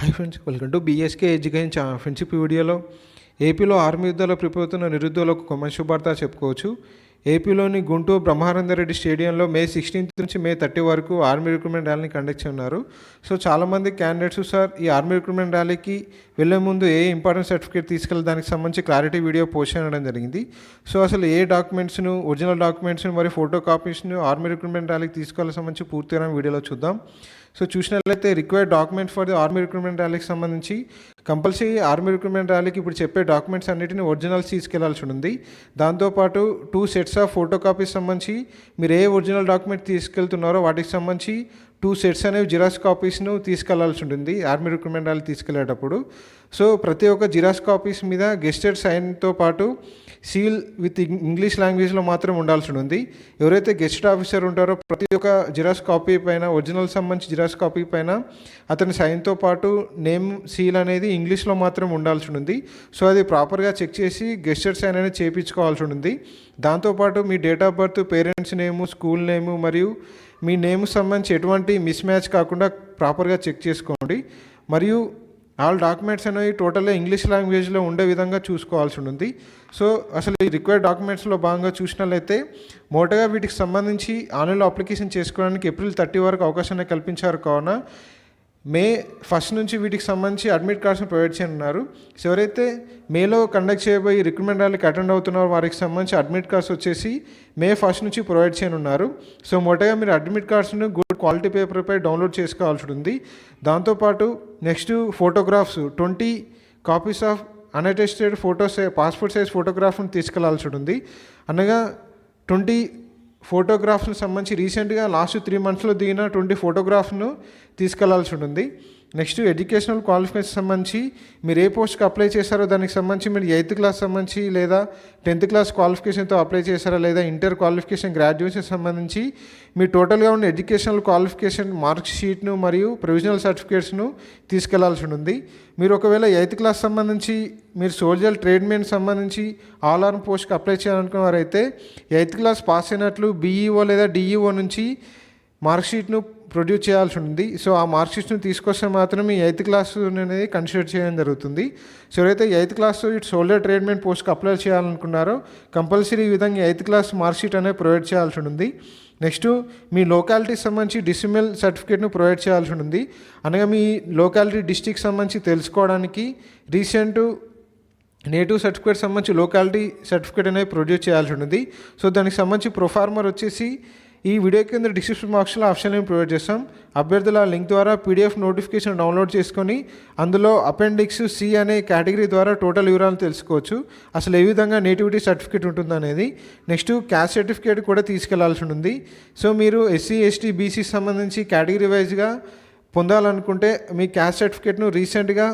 Hi friends, welcome to BSK education friendship. వీడియోలో ఏపీలో army యుద్ధాల్లో prepare అవుతున్న నిరుద్యోగులకు ఒక మంచి శుభార్త చెప్పుకోవచ్చు. ఏపీలోని గుంటూరు బ్రహ్మానందరెడ్డి స్టేడియంలో మే 16 నుంచి మే 30 వరకు ఆర్మీ రిక్రూట్మెంట్ ర్యాలీని కండక్ట్ చేయనున్నారు. సో చాలామంది క్యాండిడేట్స్ సార్ ఈ ఆర్మీ రిక్రూట్మెంట్ ర్యాలీకి వెళ్ళే ముందు ఏ ఇంపార్టెంట్ సర్టిఫికేట్ తీసుకెళ్ళి దానికి సంబంధించి క్లారిటీ వీడియో పోస్ట్ చేయడం జరిగింది. సో అసలు ఏ డాక్యుమెంట్స్ను, ఒరిజినల్ డాక్యుమెంట్స్ను మరియు ఫోటో కాపీస్ను ఆర్మీ రిక్రూట్మెంట్ ర్యాలీకి తీసుకోవాలని సంబంధించి పూర్తిగా వీడియోలో చూద్దాం. సో చూసినట్లయితే required document for the army recruitment ర్యాలీకి సంబంధించి కంపల్సరీ ఆర్మీ రిక్రూట్మెంట్ ర్యాలీకి ఇప్పుడు చెప్పే డాక్యుమెంట్స్ అన్నిటిని ఒరిజినల్స్ తీసుకెళ్లాల్సి ఉంది. దాంతోపాటు 2 సెట్స్ ఆఫ్ ఫోటో కాపీస్ సంబంధించి మీరు ఏ ఒరిజినల్ డాక్యుమెంట్ తీసుకెళ్తున్నారో వాటికి సంబంధించి 2 సెట్స్ అనేవి జిరాక్స్ కాపీస్ను తీసుకెళ్లాల్సి ఉంటుంది ఆర్మీ రిక్రూట్మెంట్ ర్యాలీ తీసుకెళ్లేటప్పుడు. సో ప్రతి ఒక్క జిరాక్స్ కాపీస్ మీద గెస్టెడ్ సైన్తో పాటు సీల్ విత్ ఇంగ్లీష్ లాంగ్వేజ్లో మాత్రం ఉండాల్సి ఉంది. ఎవరైతే గెస్ట్ ఆఫీసర్ ఉంటారో ప్రతి ఒక్క జిరాక్స్ కాపీ పైన, ఒరిజినల్ సంబంధించి జిరాక్స్ కాపీ పైన అతని సైన్తో పాటు నేమ్, సీల్ అనేది ఇంగ్లీష్లో మాత్రం ఉండాల్సి ఉంది. సో అది ప్రాపర్గా చెక్ చేసి గెస్టెడ్ సైన్ అనేది చేయించుకోవాల్సి ఉంది. దాంతోపాటు మీ date of birth, parents name, school name మరియు మీ నేమ్ సంబంధించి ఎటువంటి మిస్ మ్యాచ్ కాకుండా ప్రాపర్గా చెక్ చేసుకోండి. మరియు ఆల్ డాక్యుమెంట్స్ అనేవి టోటల్గా ఇంగ్లీష్ లాంగ్వేజ్లో ఉండే విధంగా చూసుకోవాల్సి ఉంది. సో అసలు ఈ రిక్వైర్డ్ డాక్యుమెంట్స్లో భాగంగా చూసినట్లయితే మొదటగా వీటికి సంబంధించి ఆన్లైన్లో అప్లికేషన్ చేసుకోవడానికి ఏప్రిల్ 30 వరకు అవకాశాన్ని కల్పించారు. కావున మే 1 నుంచి వీటికి సంబంధించి అడ్మిట్ కార్డ్స్ని ప్రొవైడ్ చేయనున్నారు. సో ఎవరైతే మేలో కండక్ట్ చేయబోయి రిక్రూట్మెంట్ ర్యాలీకి అటెండ్ అవుతున్నారో వారికి సంబంధించి అడ్మిట్ కార్డ్స్ వచ్చేసి మే 1 నుంచి ప్రొవైడ్ చేయనున్నారు. సో మొదటగా మీరు అడ్మిట్ కార్డ్స్ను గుడ్ క్వాలిటీ పేపర్పై డౌన్లోడ్ చేసుకోవాల్సి ఉంది. దాంతోపాటు next photographs 20 copies of unattested photos, passport size ఫోటోగ్రాఫ్ను తీసుకెళ్లాల్సి ఉంటుంది. అనగా 20 ఫోటోగ్రాఫ్స్కి సంబంధించి రీసెంట్గా లాస్ట్ 3 మంత్స్లో దిగిన 20 ఫోటోగ్రాఫ్ను తీసుకెళ్లాల్సి ఉంటుంది. నెక్స్ట్ ఎడ్యుకేషనల్ క్వాలిఫికేషన్ సంబంధించి మీరు ఏ పోస్ట్కి అప్లై చేశారో దానికి సంబంధించి మీరు 8th క్లాస్ సంబంధించి లేదా 10th క్లాస్ క్వాలిఫికేషన్తో అప్లై చేశారా లేదా ఇంటర్ క్వాలిఫికేషన్, గ్రాడ్యుయేషన్ సంబంధించి మీ టోటల్గా ఉన్న ఎడ్యుకేషనల్ క్వాలిఫికేషన్ మార్క్ షీట్ను మరియు ప్రొవిజనల్ సర్టిఫికేట్స్ను తీసుకెళ్లాల్సి ఉంది. మీరు ఒకవేళ 8th క్లాస్ సంబంధించి మీరు సోల్జర్ ట్రేడ్మెన్ సంబంధించి ఆల్ ఆర్మ్ పోస్ట్కి అప్లై చేయాలనుకున్న వారైతే 8th క్లాస్ పాస్ అయినట్లు బీఈఓ లేదా డిఈఓ నుంచి మార్క్ షీట్ను ప్రొడ్యూస్ చేయాల్సి ఉంది. సో ఆ మార్క్ షీట్ను తీసుకొస్తే మాత్రమే 8th క్లాస్ అనేది కన్సిడర్ చేయడం జరుగుతుంది. సో ఎవరైతే 8th క్లాస్ ఇటు సోల్జర్ ట్రేడ్మెన్ పోస్ట్కి అప్లై చేయాలనుకున్నారో కంపల్సరీ ఈ విధంగా 8th క్లాస్ మార్క్ షీట్ అనేది ప్రొవైడ్ చేయాల్సి ఉంది. నెక్స్ట్ మీ లోకాలిటీకి సంబంధించి డిసిమల్ సర్టిఫికేట్ను ప్రొవైడ్ చేయాల్సి ఉంది. అనగా మీ లోకాలిటీ డిస్టిక్ సంబంధించి తెలుసుకోవడానికి రీసెంట్ నేటివ్ సర్టిఫికేట్ సంబంధించి లోకాలిటీ సర్టిఫికేట్ అనేది ప్రొడ్యూస్ చేయాల్సి ఉంది. సో దానికి సంబంధించి ప్రొఫార్మర్ వచ్చేసి ఈ వీడియో కింద డిస్క్రిప్షన్ బాక్స్లో ఆప్షన్ ప్రొవైడ్ చేస్తాం. అభ్యర్థుల లింక్ ద్వారా పీడిఎఫ్ నోటిఫికేషన్ డౌన్లోడ్ చేసుకొని అందులో అపెండిక్స్ సి అనే కేటగిరీ ద్వారా టోటల్ వివరాలు తెలుసుకోవచ్చు. అసలు ఏ విధంగా నేటివిటీ సర్టిఫికేట్ ఉంటుందనేది. నెక్స్ట్ క్యాస్ట్ సర్టిఫికేట్ కూడా తీసుకెళ్లాల్సి ఉంది. సో మీరు ఎస్సీ, ఎస్టీ, బీసీ సంబంధించి కేటగిరీ వైజ్గా పొందాలనుకుంటే మీ క్యాస్ట్ సర్టిఫికేట్ను రీసెంట్గా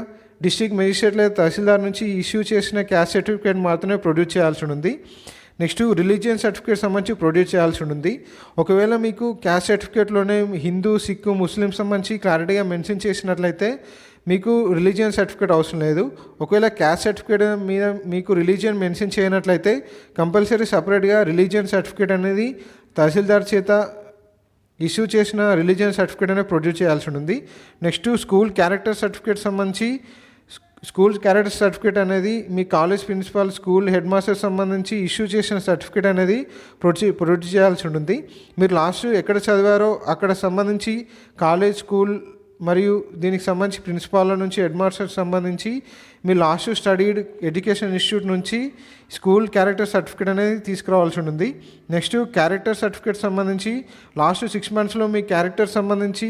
డిస్ట్రిక్ట్ మెజిస్ట్రేట్ లేదా తహసీల్దార్ నుంచి ఇష్యూ చేసిన క్యాస్ట్ సర్టిఫికేట్ మాత్రమే ప్రొడ్యూస్ చేయాల్సి ఉంది. నెక్స్ట్ రిలీజియన్ సర్టిఫికేట్ సంబంధించి ప్రొడ్యూస్ చేయాల్సి ఉంది. ఒకవేళ మీకు క్యాస్ట్ సర్టిఫికేట్లోనే హిందూ, సిక్, ముస్లిం సంబంధించి క్లారిటీగా మెన్షన్ చేసినట్లయితే మీకు రిలీజియన్ సర్టిఫికేట్ అవసరం లేదు. ఒకవేళ క్యాస్ట్ సర్టిఫికేట్ మీద మీకు రిలీజియన్ మెన్షన్ చేయనట్లయితే కంపల్సరీ సపరేట్గా రిలీజియన్ సర్టిఫికేట్ అనేది తహసీల్దార్ చేత ఇష్యూ చేసిన రిలీజియన్ సర్టిఫికేట్ అనేది ప్రొడ్యూస్ చేయాల్సి ఉంది. నెక్స్ట్ స్కూల్ క్యారెక్టర్ సర్టిఫికేట్ సంబంధించి స్కూల్ క్యారెక్టర్ సర్టిఫికేట్ అనేది మీ college principal, school head master సంబంధించి ఇష్యూ చేసిన సర్టిఫికేట్ అనేది ప్రొడ్యూస్ చేయాల్సి ఉంటుంది. మీరు లాస్ట్ ఎక్కడ చదివారో అక్కడ సంబంధించి కాలేజ్, స్కూల్ మరియు దీనికి సంబంధించి ప్రిన్సిపాల్ నుంచి హెడ్ మాస్టర్ సంబంధించి మీ లాస్ట్ స్టడీడ్ ఎడ్యుకేషన్ ఇన్స్టిట్యూట్ నుంచి స్కూల్ క్యారెక్టర్ సర్టిఫికేట్ అనేది తీసుకురావాల్సి ఉంది. నెక్స్ట్ క్యారెక్టర్ సర్టిఫికేట్ సంబంధించి లాస్ట్ 6 మంత్స్లో మీ క్యారెక్టర్ సంబంధించి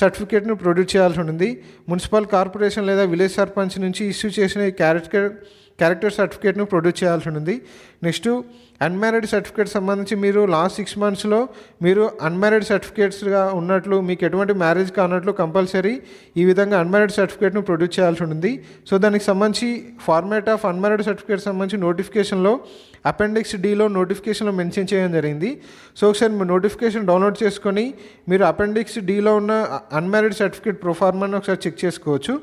సర్టిఫికేట్ను ప్రొడ్యూస్ చేయాల్సి ఉంది. మున్సిపల్ కార్పొరేషన్ లేదా విలేజ్ సర్పంచ్ నుంచి ఇష్యూ చేసిన ఈ క్యారెక్టర్ సర్టిఫికేట్ను ప్రొడ్యూస్ చేయాల్సి ఉంది. నెక్స్ట్ అన్మ్యారీడ్ సర్టిఫికేట్ సంబంధించి మీరు లాస్ట్ 6 మంత్స్లో మీరు అన్మ్యారీడ్ సర్టిఫికేట్స్గా ఉన్నట్లు, మీకు ఎటువంటి మ్యారేజ్ కానట్లు కంపల్సరీ ఈ విధంగా అన్మ్యారీడ్ సర్టిఫికేట్ను ప్రొడ్యూస్ చేయాల్సి ఉంది. సో దానికి సంబంధించి ఫార్మాట్ ఆఫ్ అన్మ్యారీడ్ సర్టిఫికేట్ సంబంధించి నోటిఫికేషన్లో అపెండిక్స్ డీలో నోటిఫికేషన్లో మెన్షన్ చేయడం జరిగింది. సో ఒకసారి మీరు నోటిఫికేషన్ డౌన్లోడ్ చేసుకొని మీరు అపెండిక్స్ డీలో ఉన్న అన్మ్యారీడ్ సర్టిఫికేట్ ప్రొఫార్మాని ఒకసారి చెక్ చేసుకోవచ్చు.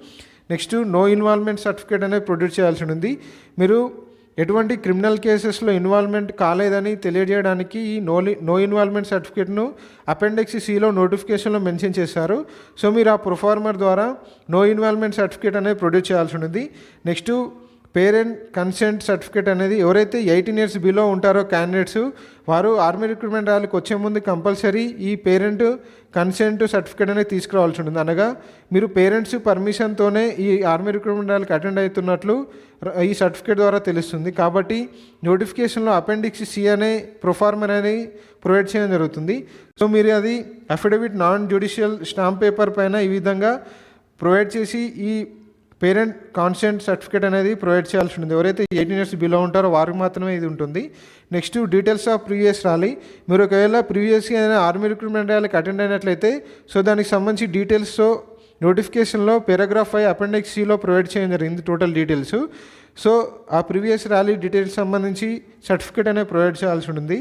నెక్స్ట్ నో ఇన్వాల్వ్మెంట్ సర్టిఫికేట్ అనేది ప్రొడ్యూస్ చేయాల్సి ఉంది. మీరు ఎటువంటి క్రిమినల్ కేసెస్లో ఇన్వాల్వ్మెంట్ కాలేదని తెలియజేయడానికి ఈ నో ఇన్వాల్వ్మెంట్ సర్టిఫికేట్ను అపెండిక్స్ సిలో నోటిఫికేషన్లో మెన్షన్ చేశారు. సో మీరు ఆ ప్రొఫార్మర్ ద్వారా నో ఇన్వాల్వ్మెంట్ సర్టిఫికేట్ అనేది ప్రొడ్యూస్ చేయాల్సి ఉంది. నెక్స్ట్ పేరెంట్ కన్సెంట్ సర్టిఫికేట్ అనేది ఎవరైతే 18 years బిలో ఉంటారో క్యాండిడేట్స్ వారు ఆర్మీ రిక్రూట్మెంట్ ర్యాలీకి వచ్చే ముందు కంపల్సరీ ఈ పేరెంట్ కన్సెంట్ సర్టిఫికేట్ అనేది తీసుకురావాల్సి ఉంటుంది. అనగా మీరు పేరెంట్స్ పర్మిషన్తోనే ఈ ఆర్మీ రిక్రూట్మెంట్ ర్యాలీకి అటెండ్ అవుతున్నట్లు ఈ సర్టిఫికేట్ ద్వారా తెలుస్తుంది. కాబట్టి నోటిఫికేషన్లో అపెండిక్స్ సి అనే ప్రొఫార్మర్ అనేది ప్రొవైడ్ చేయడం జరుగుతుంది. సో మీరు అది affidavit non judicial stamp paper పైన ఈ విధంగా ప్రొవైడ్ చేసి ఈ పేరెంట్ కాన్సెంట్ సర్టిఫికేట్ అనేది ప్రొవైడ్ చేయాల్సి ఉంటుంది. ఎవరైతే 18 years బిలో ఉంటారో వారికి మాత్రమే ఇది ఉంటుంది. Next details of previous rally. మీరు ఒకవేళ ప్రీవియస్గా ఏదైనా ఆర్మీ రిక్రూట్మెంట్ ర్యాలీకి అటెండ్ అయినట్లయితే సో దానికి సంబంధించి డీటెయిల్స్తో నోటిఫికేషన్లో పారాగ్రాఫ్ 5 అపెండిక్స్ సిలో ప్రొవైడ్ చేయడం జరిగింది టోటల్ డీటెయిల్స్. సో ఆ ప్రీవియస్ ర్యాలీ డీటెయిల్స్ సంబంధించి సర్టిఫికేట్ అనేది ప్రొవైడ్ చేయాల్సి ఉంటుంది.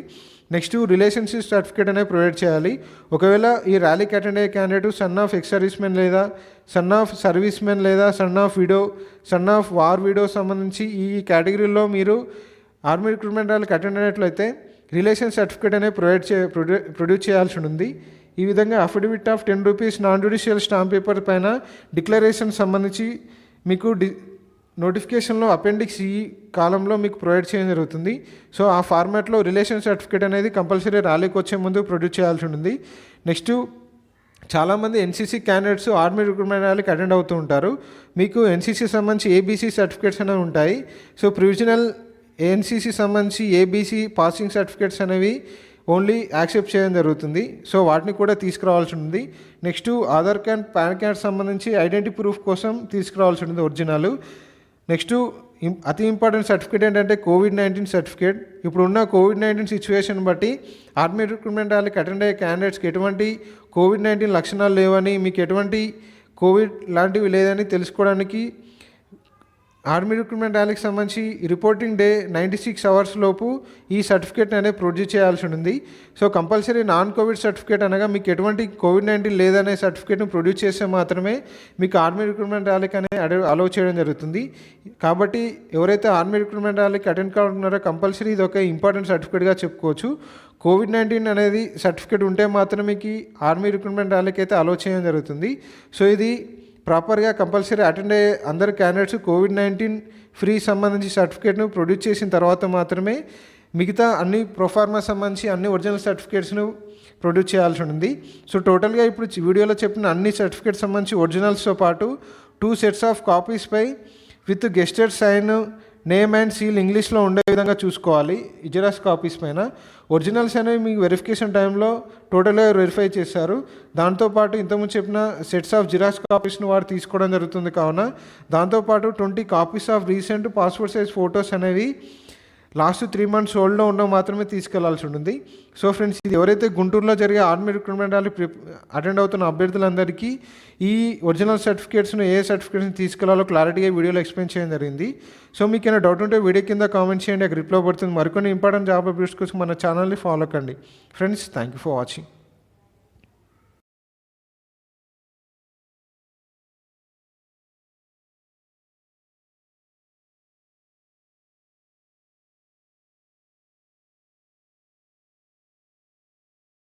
నెక్స్ట్ రిలేషన్షిప్ సర్టిఫికేట్ అనేది ప్రొవైడ్ చేయాలి. ఒకవేళ ఈ ర్యాలీకి అటెండ్ అయ్యే candidate son of ex service men లేదా సన్ ఆఫ్ సర్వీస్ మెన్ లేదా son of widow son of war widow సంబంధించి ఈ కేటగిరీలో మీరు ఆర్మీ రిక్రూట్మెంట్ ర్యాలీకి అటెండ్ అయినట్లయితే రిలేషన్ సర్టిఫికేట్ అనేది ప్రొడ్యూస్ చేయాల్సి ఉంది. ఈ విధంగా affidavit of 10 rupees non judicial stamp paper పైన డిక్లరేషన్ సంబంధించి మీకు నోటిఫికేషన్లో అపెండిక్స్ ఈ కాలంలో మీకు ప్రొవైడ్ చేయడం జరుగుతుంది. సో ఆ ఫార్మాట్లో రిలేషన్ సర్టిఫికేట్ అనేది కంపల్సరీ ర్యాలీకి వచ్చే ముందు ప్రొడ్యూస్ చేయాల్సి ఉంటుంది. నెక్స్ట్ చాలామంది ఎన్సీసీ క్యాండిడేట్స్ ఆర్మీ రిక్రూట్మెంట్ ర్యాలీకి అటెండ్ అవుతూ ఉంటారు. మీకు ఎన్సీసీ సంబంధించి ఏబీసీ సర్టిఫికేట్స్ అనేవి ఉంటాయి. సో ప్రొవిజనల్ ఎన్సీసీ సంబంధించి ఏబీసీ పాసింగ్ సర్టిఫికేట్స్ అనేవి ఓన్లీ యాక్సెప్ట్ చేయడం జరుగుతుంది. సో వాటిని కూడా తీసుకురావాల్సి ఉంది. Next Aadhaar card pan card సంబంధించి ఐడెంటిటీ ప్రూఫ్ కోసం తీసుకురావాల్సి ఉంటుంది ఒరిజినల్. నెక్స్ట్ అతి ఇంపార్టెంట్ సర్టిఫికేట్ ఏంటంటే COVID-19 సర్టిఫికేట్. ఇప్పుడున్న COVID-19 సిచ్యువేషన్ బట్టి ఆర్మీ రిక్రూట్మెంట్ ర్యాలీకి అటెండ్ అయ్యే క్యాండిడేట్స్కి ఎటువంటి COVID-19 లక్షణాలు లేవని మీకు ఎటువంటి కోవిడ్ లాంటివి లేదని తెలుసుకోవడానికి ఆర్మీ రిక్రూట్మెంట్ ర్యాలీకి సంబంధించి రిపోర్టింగ్ డే 96 hours లోపు ఈ సర్టిఫికేట్ అనేది ప్రొడ్యూస్ చేయాల్సి ఉంది. So compulsory non Covid certificate అనగా మీకు ఎటువంటి COVID-19 లేదనే సర్టిఫికేట్ని ప్రొడ్యూస్ చేస్తే మాత్రమే మీకు ఆర్మీ రిక్రూట్మెంట్ ర్యాలీకి అనేది అలౌ చేయడం జరుగుతుంది. కాబట్టి ఎవరైతే ఆర్మీ రిక్రూట్మెంట్ ర్యాలీకి అటెండ్ కావాలన్నారో కంపల్సరీ ఇది ఒక ఇంపార్టెంట్ సర్టిఫికేట్గా చెప్పుకోవచ్చు. COVID-19 అనేది సర్టిఫికేట్ ఉంటే మాత్రమే మీకు ఆర్మీ రిక్రూట్మెంట్ ర్యాలీకి అయితే అలౌ చేయడం జరుగుతుంది. సో ఇది ప్రాపర్గా కంపల్సరీ అటెండ్ అయ్యే అందరు క్యాండిడేట్స్ COVID-19 ఫ్రీ సంబంధించి సర్టిఫికేట్ను ప్రొడ్యూస్ చేసిన తర్వాత మాత్రమే మిగతా అన్ని ప్రొఫార్మా సంబంధించి అన్ని ఒరిజినల్ సర్టిఫికేట్స్ను ప్రొడ్యూస్ చేయాల్సి ఉంది. సో టోటల్గా ఇప్పుడు వీడియోలో చెప్పిన అన్ని సర్టిఫికేట్స్ సంబంధించి ఒరిజినల్స్తో పాటు 2 sets ఆఫ్ కాపీస్ పై with gazetted sign name and seal ఇంగ్లీష్లో ఉండే విధంగా చూసుకోవాలి. జిరాక్స్ కాపీస్ పైన ఒరిజినల్స్ అనేవి మీకు వెరిఫికేషన్ టైంలో టోటల్గా వెరిఫై చేశారు. దాంతోపాటు ఇంతకుముందు చెప్పిన సెట్స్ ఆఫ్ జిరాక్స్ కాపీస్ను వారు తీసుకోవడం జరుగుతుంది. కావున దాంతోపాటు 20 copies of recent passport size photos అనేవి లాస్ట్ 3 months ఓల్డ్లో ఉన్న మాత్రమే తీసుకెళ్లాల్సి ఉంటుంది. సో ఫ్రెండ్స్, ఇది ఎవరైతే గుంటూరులో జరిగే ఆర్మీ రిక్రూట్మెంట్ ర్యాలీ అటెండ్ అవుతున్న అభ్యర్థులందరికీ ఈ ఒరిజినల్ సర్టిఫికేట్స్ను ఏ సర్టిఫికేట్స్ని తీసుకెళ్లాలో క్లారిటీగా వీడియోలో ఎక్స్ప్లెయిన్ చేయడం జరిగింది. సో మీకు ఏమైనా డౌట్ ఉంటే వీడియో కింద కామెంట్ చేయండి, అక్కడ రిప్లై పడుతుంది. మరికొన్ని ఇంపార్టెంట్ జాబ్ అప్డేట్స్ కోసం మన ఛానల్ని ఫాలో కండి. Friends, thank you for watching.